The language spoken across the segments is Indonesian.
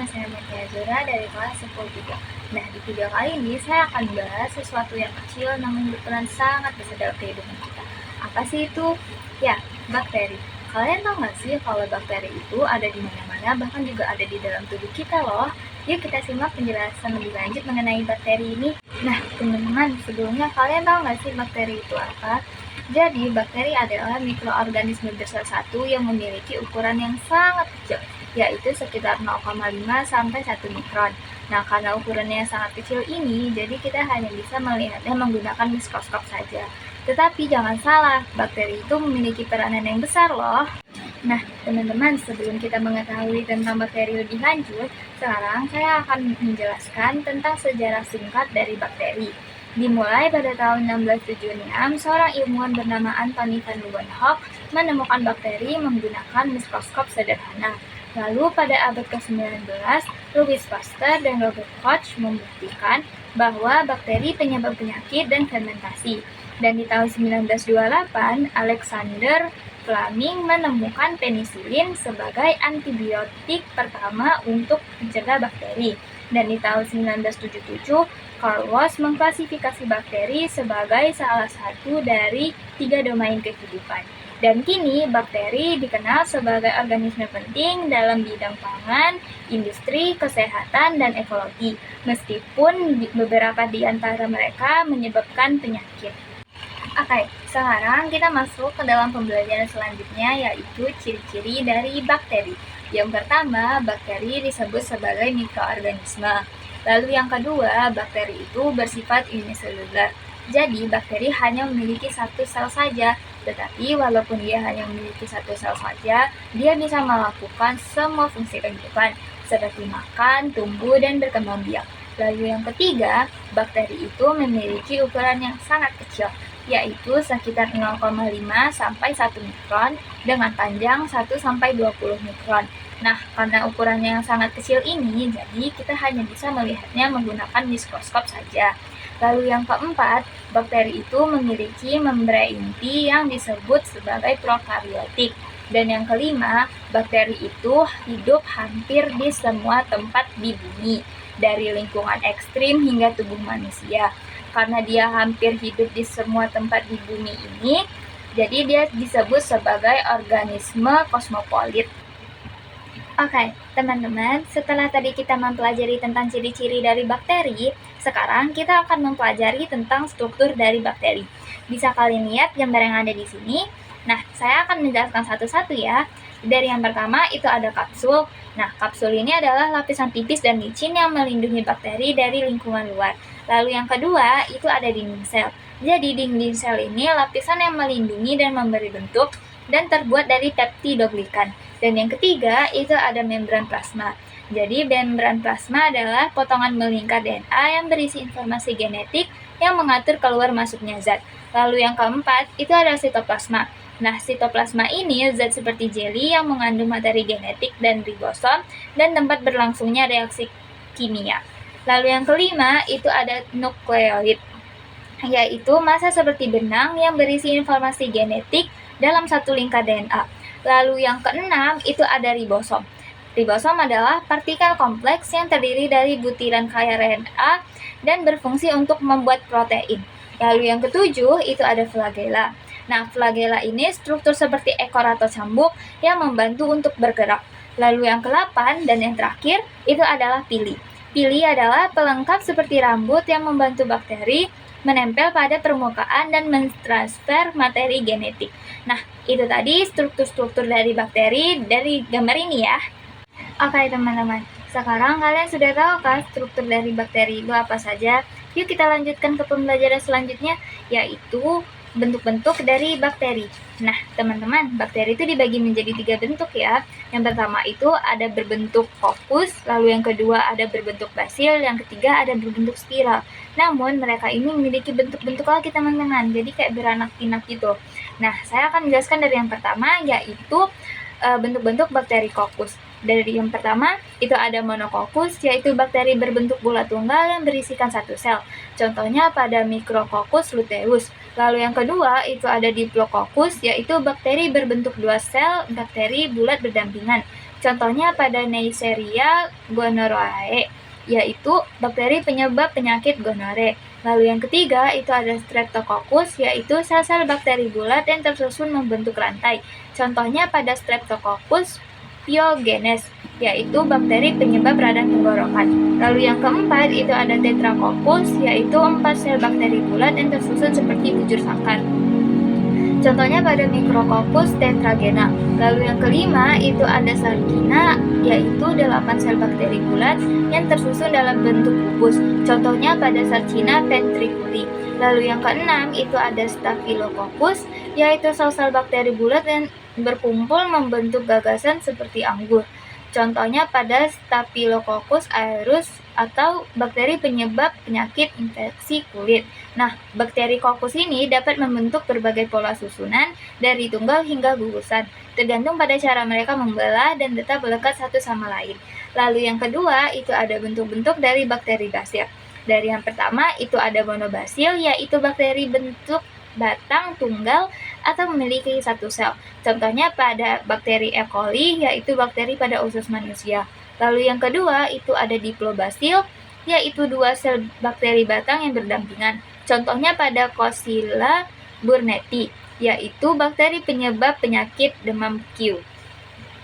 nama saya Metia Zura dari kelas 10 Nah, di video kali ini saya akan bahas sesuatu yang kecil namun berperan sangat besar dalam kehidupan kita. Apa sih itu? Ya, bakteri. Kalian tahu nggak sih kalau bakteri itu ada di mana-mana, bahkan juga ada di dalam tubuh kita loh. Yuk kita simak penjelasan lebih lanjut mengenai bakteri ini. Nah, teman-teman, sebelumnya kalian tahu nggak sih bakteri itu apa? Jadi, bakteri adalah mikroorganisme besar satu yang memiliki ukuran yang sangat kecil, yaitu sekitar 0,5 sampai 1 mikron. Nah, karena ukurannya yang sangat kecil ini, jadi kita hanya bisa melihatnya menggunakan mikroskop saja. Tetapi jangan salah, bakteri itu memiliki peranan yang besar loh. Nah, teman-teman, sebelum kita mengetahui tentang bakteri lebih lanjut, sekarang saya akan menjelaskan tentang sejarah singkat dari bakteri. Dimulai pada tahun 1676, seorang ilmuwan bernama Anthony van Leeuwenhoek menemukan bakteri menggunakan mikroskop sederhana. Lalu pada abad ke-19, Louis Pasteur dan Robert Koch membuktikan bahwa bakteri penyebab penyakit dan fermentasi. Dan di tahun 1928, Alexander Fleming menemukan penisilin sebagai antibiotik pertama untuk mencegah bakteri. Dan di tahun 1977, Carl Woese mengklasifikasi bakteri sebagai salah satu dari 3 domain kehidupan. Dan kini bakteri dikenal sebagai organisme penting dalam bidang pangan, industri, kesehatan, dan ekologi, meskipun beberapa di antara mereka menyebabkan penyakit. Oke, sekarang kita masuk ke dalam pembelajaran selanjutnya, yaitu ciri-ciri dari bakteri. Yang pertama, bakteri disebut sebagai mikroorganisme. Lalu yang kedua, bakteri itu bersifat uniseluler. Jadi, bakteri hanya memiliki satu sel saja. Tetapi, walaupun dia hanya memiliki satu sel saja, dia bisa melakukan semua fungsi kehidupan, seperti makan, tumbuh, dan berkembang biak. Lalu yang ketiga, bakteri itu memiliki ukuran yang sangat kecil, yaitu sekitar 0,5 sampai 1 mikron dengan panjang 1 sampai 20 mikron. Nah, karena ukurannya yang sangat kecil ini, jadi kita hanya bisa melihatnya menggunakan mikroskop saja. Lalu yang keempat, bakteri itu memiliki membran inti yang disebut sebagai prokariotik. Dan yang kelima, bakteri itu hidup hampir di semua tempat di bumi, dari lingkungan ekstrim hingga tubuh manusia. Karena dia hampir hidup di semua tempat di bumi ini, jadi dia disebut sebagai organisme kosmopolit. Oke, teman-teman, setelah tadi kita mempelajari tentang ciri-ciri dari bakteri, sekarang kita akan mempelajari tentang struktur dari bakteri. Bisa kalian lihat gambar yang ada di sini? Nah, saya akan menjelaskan satu-satu ya. Dari yang pertama, itu ada kapsul. Nah, kapsul ini adalah lapisan tipis dan licin yang melindungi bakteri dari lingkungan luar. Lalu yang kedua, itu ada dinding sel. Jadi, dinding sel ini lapisan yang melindungi dan memberi bentuk dan terbuat dari peptidoglikan. Dan yang ketiga, itu ada membran plasma. Jadi, membran plasma adalah potongan melingkar DNA yang berisi informasi genetik yang mengatur keluar masuknya zat. Lalu yang keempat, itu ada sitoplasma. Nah, sitoplasma ini zat seperti jeli yang mengandung materi genetik dan ribosom dan tempat berlangsungnya reaksi kimia. Lalu yang kelima, itu ada nukleoid, yaitu massa seperti benang yang berisi informasi genetik dalam satu lingkar DNA. Lalu yang keenam, itu ada ribosom. Ribosom adalah partikel kompleks yang terdiri dari butiran kaya RNA dan berfungsi untuk membuat protein. Lalu yang ketujuh, itu ada flagela. Nah, flagela ini struktur seperti ekor atau cambuk yang membantu untuk bergerak. Lalu yang ke-8 dan yang terakhir, itu adalah pili. Pili adalah pelengkap seperti rambut yang membantu bakteri menempel pada permukaan dan mentransfer materi genetik. Nah, itu tadi struktur-struktur dari bakteri dari gambar ini ya. Oke teman-teman, sekarang kalian sudah tahu kan struktur dari bakteri itu apa saja? Yuk kita lanjutkan ke pembelajaran selanjutnya, yaitu bentuk-bentuk dari bakteri. Nah, teman-teman, bakteri itu dibagi menjadi 3 bentuk ya. Yang pertama itu ada berbentuk fokus, lalu yang kedua ada berbentuk basil, yang ketiga ada berbentuk spiral. Namun, mereka ini memiliki bentuk-bentuk lagi teman-teman, jadi kayak beranak pinak gitu. Nah, saya akan menjelaskan dari yang pertama, yaitu bentuk-bentuk bakteri kokus. Dari yang pertama, itu ada monococcus, yaitu bakteri berbentuk bulat tunggal yang berisikan satu sel. Contohnya pada Micrococcus luteus. Lalu yang kedua, itu ada Diplococcus, yaitu bakteri berbentuk dua sel, bakteri bulat berdampingan. Contohnya pada Neisseria gonorrhoeae, yaitu bakteri penyebab penyakit gonore. Lalu yang ketiga, itu ada Streptococcus, yaitu sel-sel bakteri bulat yang tersusun membentuk rantai. Contohnya pada Streptococcus pyogenes, yaitu bakteri penyebab radang tenggorokan. Lalu yang keempat, itu ada Tetracoccus, yaitu 4 sel bakteri bulat yang tersusun seperti bujur sangkar. Contohnya pada Micrococcus tetragena. Lalu yang kelima, itu ada Sargina, yaitu 8 sel bakteri bulat yang tersusun dalam bentuk kubus. Contohnya pada Sargina ventriculi. Lalu yang keenam, itu ada Staphylococcus, yaitu sel-sel bakteri bulat yang berkumpul membentuk gagasan seperti anggur. Contohnya pada Staphylococcus aureus atau bakteri penyebab penyakit infeksi kulit. Nah, bakteri kokus ini dapat membentuk berbagai pola susunan dari tunggal hingga gugusan, tergantung pada cara mereka membelah dan tetap melekat satu sama lain. Lalu yang kedua, itu ada bentuk-bentuk dari bakteri basil. Dari yang pertama, itu ada monobasil, yaitu bakteri bentuk batang tunggal atau memiliki satu sel. Contohnya pada bakteri E. coli, yaitu bakteri pada usus manusia. Lalu yang kedua, itu ada diplobasil, yaitu 2 sel bakteri batang yang berdampingan. Contohnya pada Coxsacilla burnetii, yaitu bakteri penyebab penyakit demam Q.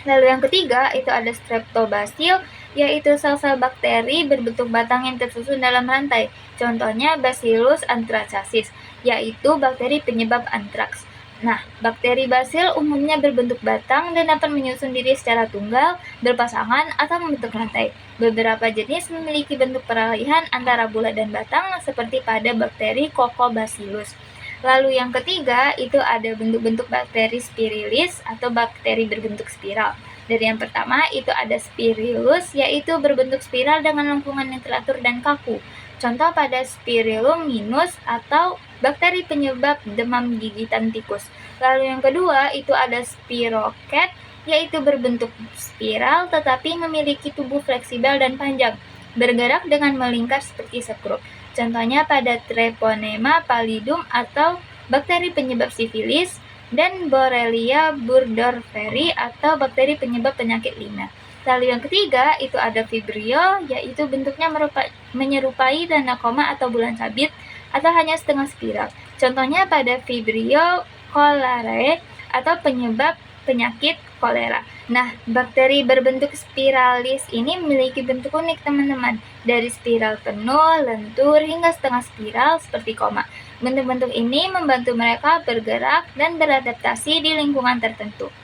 Lalu yang ketiga, itu ada Streptobacil, yaitu sel-sel bakteri berbentuk batang yang tersusun dalam rantai. Contohnya Bacillus anthracis, yaitu bakteri penyebab antraks. Nah, bakteri basil umumnya berbentuk batang dan dapat menyusun diri secara tunggal, berpasangan, atau membentuk rantai. Beberapa jenis memiliki bentuk peralihan antara bulat dan batang seperti pada bakteri Coccobacillus. Lalu yang ketiga, itu ada bentuk-bentuk bakteri spirilis atau bakteri berbentuk spiral. Dari yang pertama, itu ada Spirillus, yaitu berbentuk spiral dengan lengkungan yang teratur dan kaku. Contoh pada Spirillum minus atau bakteri penyebab demam gigitan tikus. Lalu yang kedua, itu ada Spiroket, yaitu berbentuk spiral tetapi memiliki tubuh fleksibel dan panjang, bergerak dengan melingkar seperti sekrup. Contohnya pada Treponema pallidum atau bakteri penyebab sifilis, dan Borrelia burgdorferi atau bakteri penyebab penyakit lina. Lalu yang ketiga, itu ada Vibrio, yaitu bentuknya menyerupai tanda koma atau bulan sabit atau hanya setengah spiral. Contohnya pada Vibrio cholerae atau penyebab penyakit kolera. Nah, bakteri berbentuk spiralis ini memiliki bentuk unik, teman-teman. Dari spiral penuh, lentur, hingga setengah spiral seperti koma. Bentuk-bentuk ini membantu mereka bergerak dan beradaptasi di lingkungan tertentu.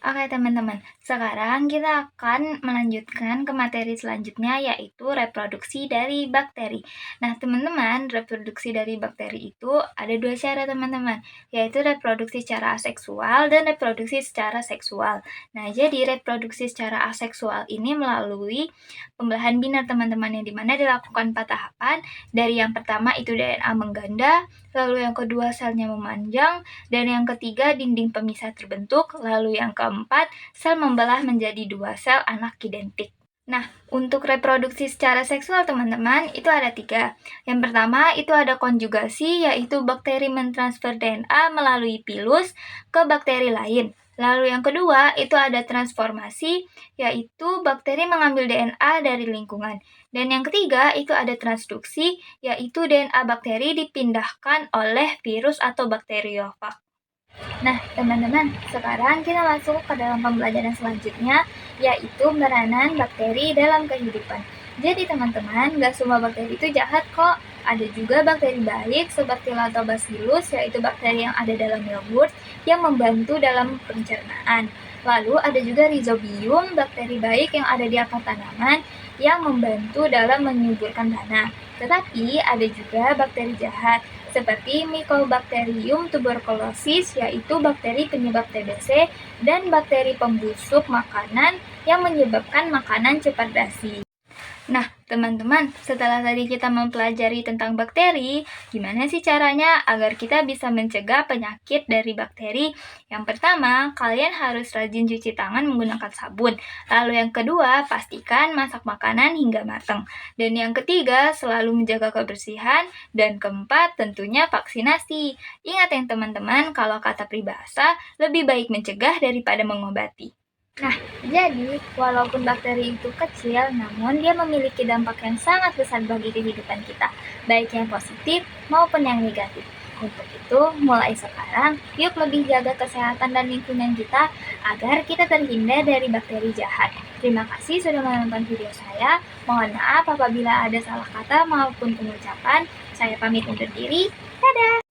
Oke teman-teman, sekarang kita akan melanjutkan ke materi selanjutnya, yaitu reproduksi dari bakteri. Nah teman-teman, reproduksi dari bakteri itu ada 2 cara teman-teman, yaitu reproduksi secara aseksual dan reproduksi secara seksual. Nah jadi reproduksi secara aseksual ini melalui pembelahan binar teman-teman, yang dimana dilakukan 4 tahapan. Dari yang pertama itu DNA mengganda, lalu yang kedua selnya memanjang, dan yang ketiga dinding pemisah terbentuk, lalu yang keempat sel membelah menjadi 2 sel anak identik. Nah, untuk reproduksi secara seksual teman-teman itu ada 3. Yang pertama itu ada konjugasi, yaitu bakteri mentransfer DNA melalui pilus ke bakteri lain. Lalu yang kedua itu ada transformasi, yaitu bakteri mengambil DNA dari lingkungan. Dan yang ketiga itu ada transduksi, yaitu DNA bakteri dipindahkan oleh virus atau bakteriofag. Nah, teman-teman, sekarang kita masuk ke dalam pembelajaran selanjutnya, yaitu peranan bakteri dalam kehidupan. Jadi teman-teman, gak semua bakteri itu jahat kok. Ada juga bakteri baik seperti Lactobacillus, yaitu bakteri yang ada dalam yogurt yang membantu dalam pencernaan. Lalu ada juga Rhizobium, bakteri baik yang ada di akar tanaman yang membantu dalam menyuburkan tanah. Tetapi ada juga bakteri jahat seperti Mycobacterium tuberculosis, yaitu bakteri penyebab TBC, dan bakteri pembusuk makanan yang menyebabkan makanan cepat basi. Nah, teman-teman, setelah tadi kita mempelajari tentang bakteri, gimana sih caranya agar kita bisa mencegah penyakit dari bakteri? Yang pertama, kalian harus rajin cuci tangan menggunakan sabun. Lalu yang kedua, pastikan masak makanan hingga matang. Dan yang ketiga, selalu menjaga kebersihan. Dan keempat, tentunya vaksinasi. Ingat ya teman-teman, kalau kata peribahasa, lebih baik mencegah daripada mengobati. Nah, jadi walaupun bakteri itu kecil, namun dia memiliki dampak yang sangat besar bagi kehidupan kita, baik yang positif maupun yang negatif. Untuk itu, mulai sekarang, yuk lebih jaga kesehatan dan lingkungan kita agar kita terhindar dari bakteri jahat. Terima kasih sudah menonton video saya. Mohon maaf apabila ada salah kata maupun pengucapan. Saya pamit undur diri. Dadah!